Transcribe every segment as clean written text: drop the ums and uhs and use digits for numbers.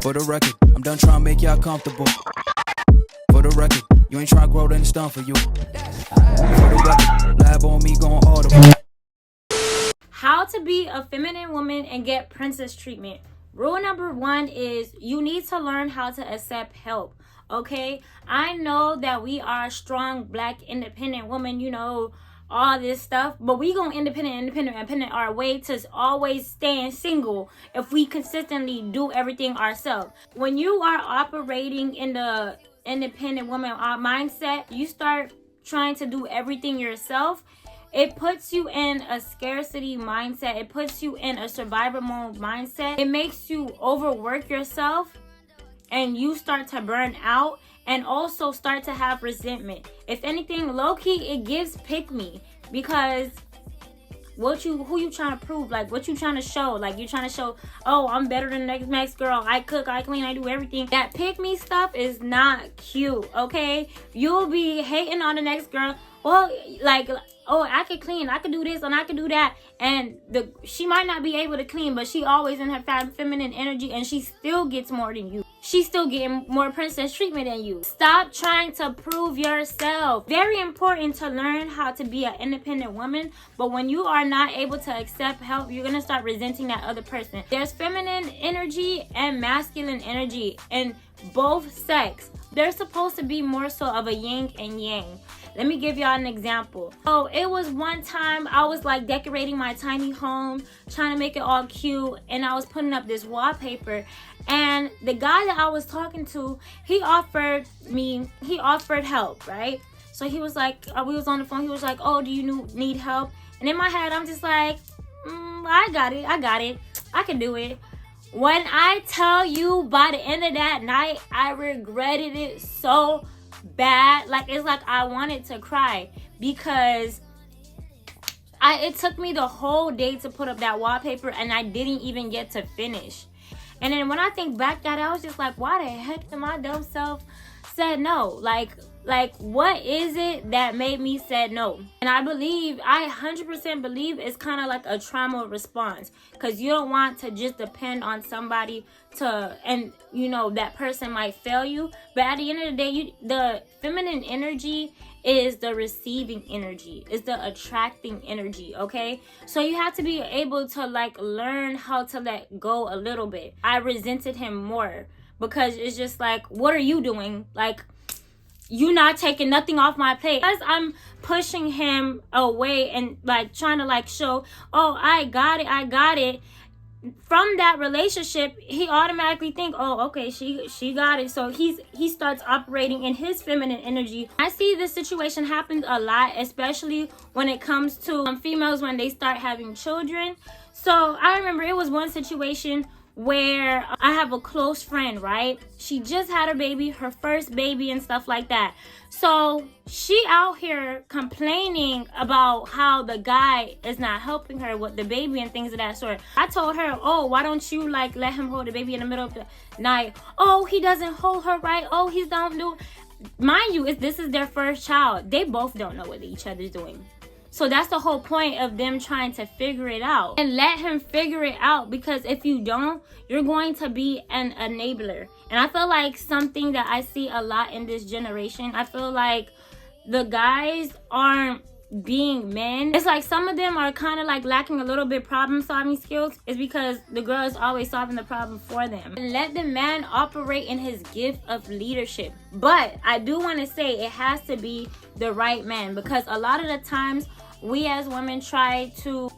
For the record, I'm done trying to make y'all comfortable. For the record, you ain't trying to grow, then it's done for you. For the record, lab on me going audible. How to be a feminine woman and get princess treatment. Rule number 1 is you need to learn how to accept help. Okay, I know that we are strong black independent women, you know, all this stuff, but we gonna independent our way to always staying single if we consistently do everything ourselves. When you are operating in the independent woman mindset, you start trying to do everything yourself. It puts you in a scarcity mindset. It puts you in a survival mode mindset. It makes you overwork yourself and you start to burn out and also start to have resentment. If anything, low-key, it gives pick me, because who you trying to prove? Like, what you trying to show? Like, you're trying to show, oh, I'm better than the next girl. I cook, I clean, I do everything. That pick me stuff is not cute, okay? You'll be hating on the next girl. Well, like, oh, I could clean, I could do this, and I could do that. And she might not be able to clean, but she always in her feminine energy, and she still gets more than you. She's still getting more princess treatment than you. Stop trying to prove yourself. Very important to learn how to be an independent woman, but when you are not able to accept help, you're gonna start resenting that other person. There's feminine energy and masculine energy in both sex. They're supposed to be more so of a yin and yang. Let me give y'all an example. So it was one time I was like decorating my tiny home, trying to make it all cute, and I was putting up this wallpaper, and the guy that I was talking to, he offered help, right? So he was like, we was on the phone, he was like, oh, do you need help? And in my head, I'm just like, I got it, I can do it. When I tell you, by the end of that night, I regretted it so bad. Like, it's like I wanted to cry, because it took me the whole day to put up that wallpaper, and I didn't even get to finish. And then when I think back at it, I was just like, why the heck did my dumb self said no? Like what is it that made me said no? And I 100% believe it's kind of like a trauma response, because you don't want to just depend on somebody and you know that person might fail you. But at the end of the day, the feminine energy is the receiving energy, is the attracting energy, okay? So you have to be able to like learn how to let go a little bit. I resented him more, because it's just like, what are you doing? Like, you not taking nothing off my plate. As I'm pushing him away and like trying to like show, oh, I got it. From that relationship, he automatically think, oh, okay, she got it. So he starts operating in his feminine energy. I see this situation happens a lot, especially when it comes to females when they start having children. So I remember it was one situation where I have a close friend, right? She just had her first baby and stuff like that. So she out here complaining about how the guy is not helping her with the baby and things of that sort. I told her, oh, why don't you like let him hold the baby in the middle of the night? Oh, he doesn't hold her right. Oh, he don't do. Mind you, this is their first child. They both don't know what each other's doing. So that's the whole point of them trying to figure it out. And let him figure it out, because if you don't, you're going to be an enabler. And I feel like something that I see a lot in this generation, I feel like the guys aren't being men. It's like some of them are kind of like lacking a little bit problem solving skills. It's because the girl is always solving the problem for them. And let the man operate in his gift of leadership. But I do want to say it has to be the right man, because a lot of the times we as women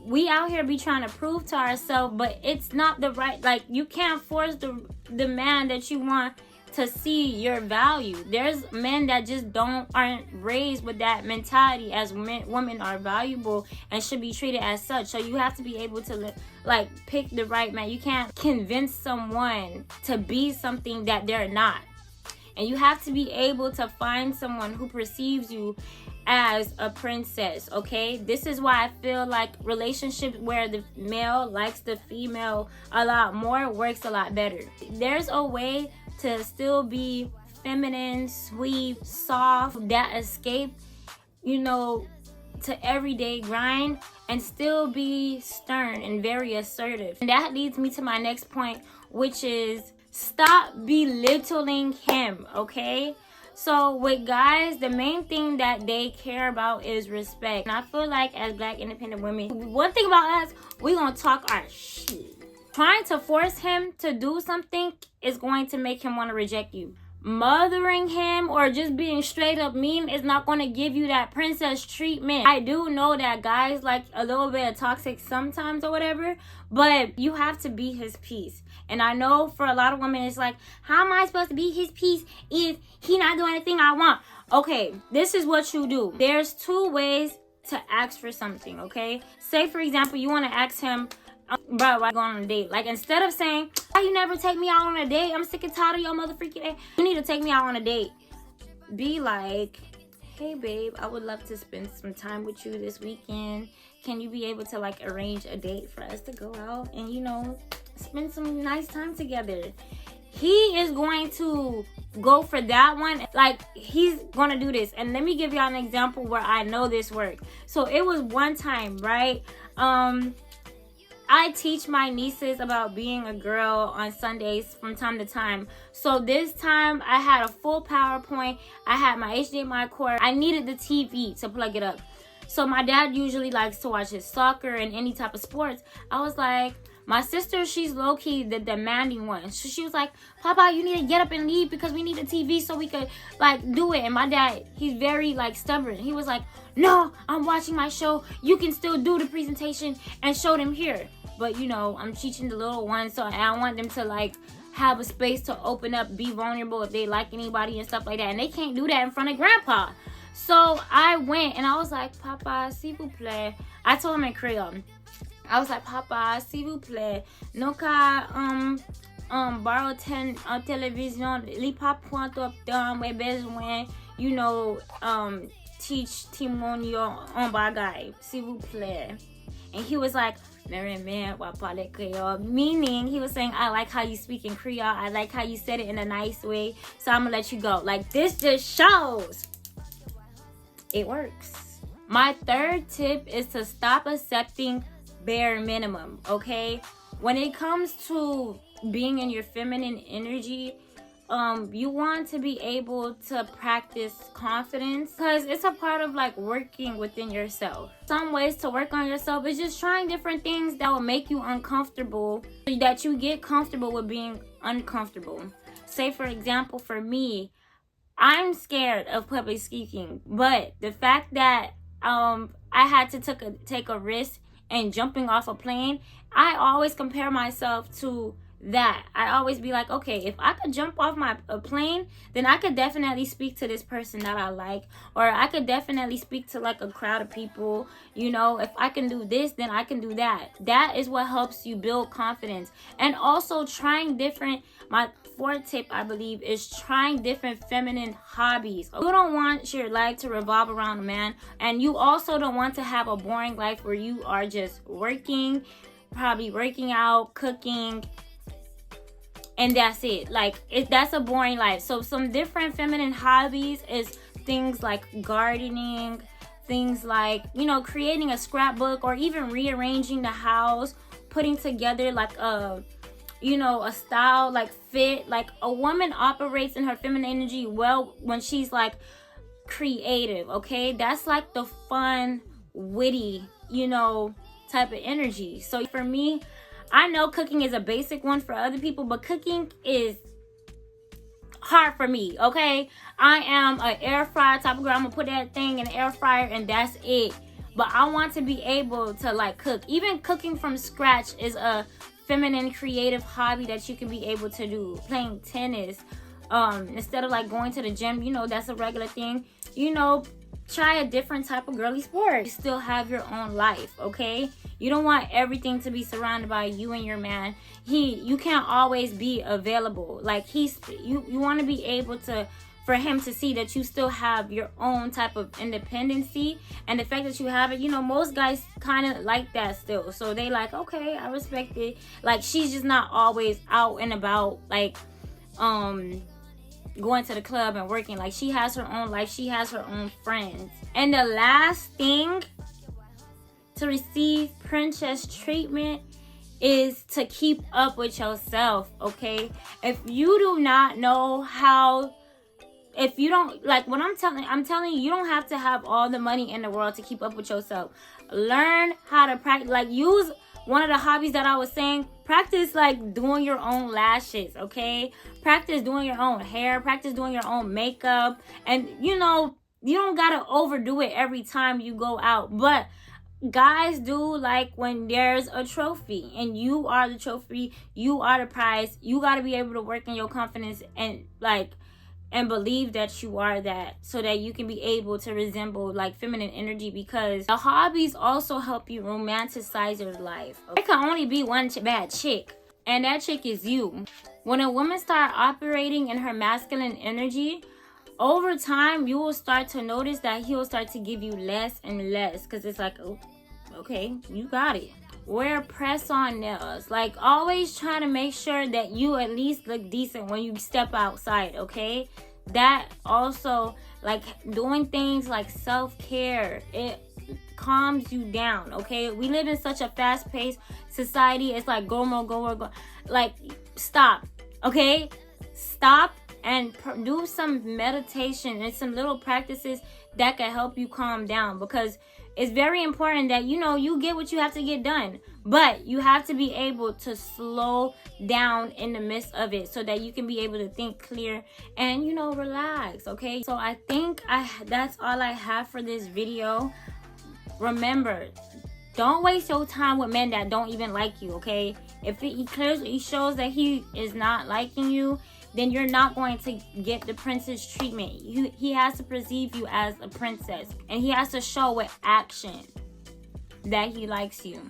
we out here be trying to prove to ourselves, but it's not the right, like, you can't force the man that you want to see your value. There's men that just aren't raised with that mentality as women are valuable and should be treated as such. So you have to be able to like pick the right man. You can't convince someone to be something that they're not. And you have to be able to find someone who perceives you as a princess, okay? This is why I feel like relationships where the male likes the female a lot more works a lot better. There's a way to still be feminine, sweet, soft, that escape, you know, to everyday grind, and still be stern and very assertive. And that leads me to my next point, which is Stop belittling him, okay? So with guys, the main thing that they care about is respect. And I feel like as Black independent women, one thing about us, we gonna talk our shit. Trying to force him to do something is going to make him want to reject you. Mothering him or just being straight up mean is not going to give you that princess treatment. I do know that guys like a little bit of toxic sometimes or whatever, but you have to be his peace. And I know for a lot of women it's like, how am I supposed to be his peace if he not doing anything I want? Okay, this is what you do. There's two ways to ask for something, okay? Say for example, you want to ask him, bro, why going on a date? Like, instead of saying, why you never take me out on a date? I'm sick and tired of your motherfucking day. You need to take me out on a date. Be like, hey babe, I would love to spend some time with you this weekend. Can you be able to like arrange a date for us to go out and, you know, spend some nice time together? He is going to go for that one. Like, he's gonna do this. And let me give y'all an example where I know this worked. So it was one time, right? I teach my nieces about being a girl on Sundays from time to time. So this time I had a full PowerPoint. I had my HDMI cord. I needed the TV to plug it up. So my dad usually likes to watch his soccer and any type of sports. I was like, my sister, she's low-key the demanding one. So she was like, Papa, you need to get up and leave because we need a TV so we could like do it. And my dad, he's very like stubborn. He was like, no, I'm watching my show. You can still do the presentation and show them here. But you know, I'm teaching the little ones, so I want them to like have a space to open up, be vulnerable if they like anybody and stuff like that. And they can't do that in front of grandpa. So I went and I was like, Papa, s'il vous plaît. I told him in Creole. I was like, Papa, s'il vous plaît, no ka borrow television, li pa prendre up down we besoin, you know, teach Timonio on bagay, s'il vous plaît. And he was like, meaning he was saying, I like how you speak in Creole. I like how you said it in a nice way. So I'm gonna let you go. Like, this just shows it works. My third tip is to stop accepting bare minimum, okay? When it comes to being in your feminine energy, you want to be able to practice confidence because it's a part of like working within yourself. Some ways to work on yourself is just trying different things that will make you uncomfortable so that you get comfortable with being uncomfortable. Say for example, for me, I'm scared of public speaking, but the fact that I had to take a risk and jumping off a plane, I always compare myself to that. I always be like, okay, if I could jump off a plane, then I could definitely speak to this person that I like, or I could definitely speak to like a crowd of people. You know, if I can do this, then I can do that. That is what helps you build confidence. And also trying different, my fourth tip, I believe, is trying different feminine hobbies. You don't want your life to revolve around a man, and you also don't want to have a boring life where you are just working, probably working out, cooking, and that's it. Like, that's a boring life. So some different feminine hobbies is things like gardening, things like, you know, creating a scrapbook, or even rearranging the house, putting together like a, you know, a style like fit. Like, a woman operates in her feminine energy well when she's like creative, okay? That's like the fun, witty, you know, type of energy. So for me, I know cooking is a basic one for other people, but cooking is hard for me, okay? I am an air fryer type of girl. I'm gonna put that thing in the air fryer and that's it. But I want to be able to like cook. Even cooking from scratch is a feminine creative hobby that you can be able to do. Playing tennis, instead of like going to the gym, you know, that's a regular thing. You know, try a different type of girly sport. You still have your own life, okay? You don't want everything to be surrounded by you and your man. You can't always be available. Like, you want to be able to, for him to see that you still have your own type of independency. And the fact that you have it, you know, most guys kind of like that still. So they like, okay, I respect it. Like, she's just not always out and about, like, going to the club and working. Like, she has her own life. She has her own friends. And the last thing to receive princess treatment is to keep up with yourself, okay? If you do not know how, if you don't, like what I'm telling you, you don't have to have all the money in the world to keep up with yourself. Learn how to practice, like use one of the hobbies that I was saying, practice like doing your own lashes, okay? Practice doing your own hair, practice doing your own makeup. And you know, you don't gotta overdo it every time you go out, but guys do like when there's a trophy and you are the trophy, you are the prize. You got to be able to work in your confidence and like and believe that you are that, so that you can be able to resemble like feminine energy, because the hobbies also help you romanticize your life. There can only be one bad chick, and that chick is you. When a woman starts operating in her masculine energy, over time you will start to notice that he will start to give you less and less, because it's like, oh, okay, you got it. Wear press-on nails. Like, always trying to make sure that you at least look decent when you step outside, okay? That also, like, doing things like self-care, it calms you down, okay? We live in such a fast-paced society. It's like go. Like, stop, okay? Stop and do some meditation and some little practices that can help you calm down, because it's very important that, you know, you get what you have to get done, but you have to be able to slow down in the midst of it so that you can be able to think clear and, you know, relax, okay? So I think that's all I have for this video. Remember, don't waste your time with men that don't even like you, okay? If he clearly shows that he is not liking you, then you're not going to get the princess treatment. He has to perceive you as a princess, and he has to show with action that he likes you.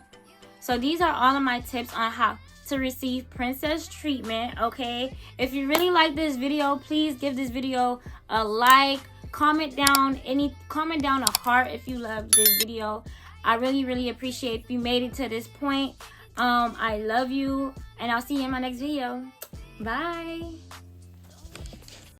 So these are all of my tips on how to receive princess treatment, okay? If you really like this video, please give this video a like. Comment down a heart if you love this video. I really appreciate if you made it to this point. I love you, and I'll see you in my next video. Bye.